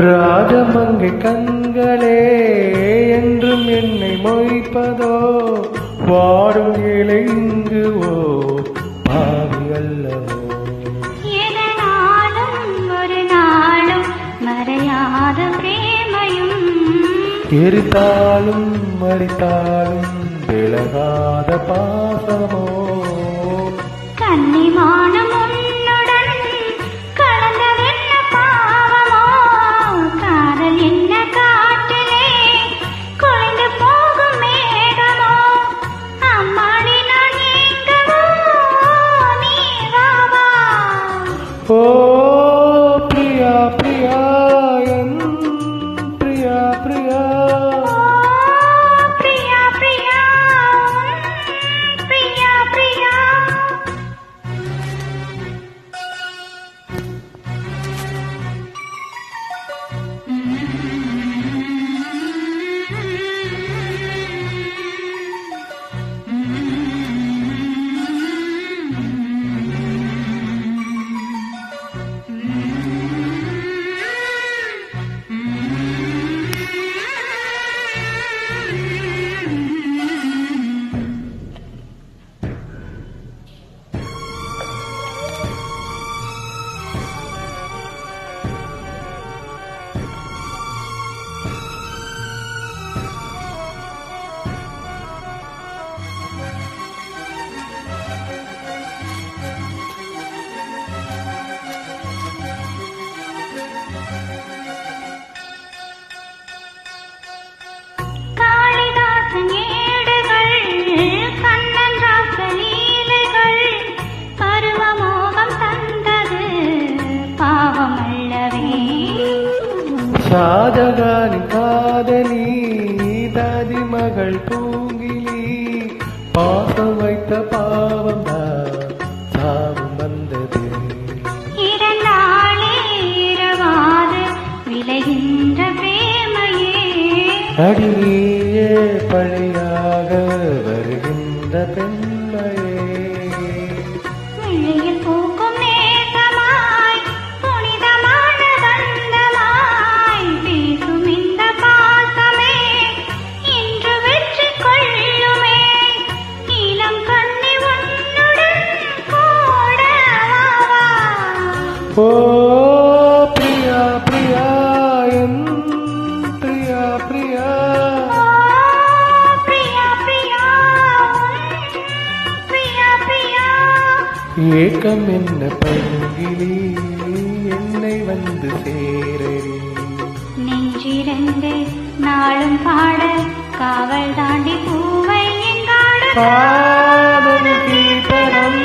ராஜமங்கை கண்களே என்றும் என்னை மொய்ப்பதோ வாடும் இலை இங்கு ஓ பாவி அல்லவோ ஒரு நாளும் மறையாத பிரேமையும் எரித்தாலும் மறித்தாலும் விலகாத பாசமோ கன்னிமானம் ஓ பிரியா பிரியா என் பிரியா பிரியா பிரியா பிரியா பிரியா பிரியா ஷாஜகானின் காதலி தாதி மகள் பூங்கிலி பாசம் வைத்த பாவம் சாபம் வந்தது இரவாது விளைகின்ற பிரேமையே அடியே பழியாக வருகின்ற பெண்மையே வெள்ளியில் பூக்கும் நேசமாய் புனிதமான கந்தமாய் பேசும் இந்த பாசமே இன்று வெற்றி கொள்ளுமே இளம் கண்ணி உன்னுடன் கூடவா ஓ பிரியா பிரியா என் பிரியா பிரியா பிரியா பிரியா பிரியா பிரியா ஏக்கம் என்ன பங்கிலி என்னை வந்து சேரடி நெஞ்சிரண்டு நாளும் பாட காவல் தாண்டி பூவை எங்காடு காதல் கீர்த்தனம்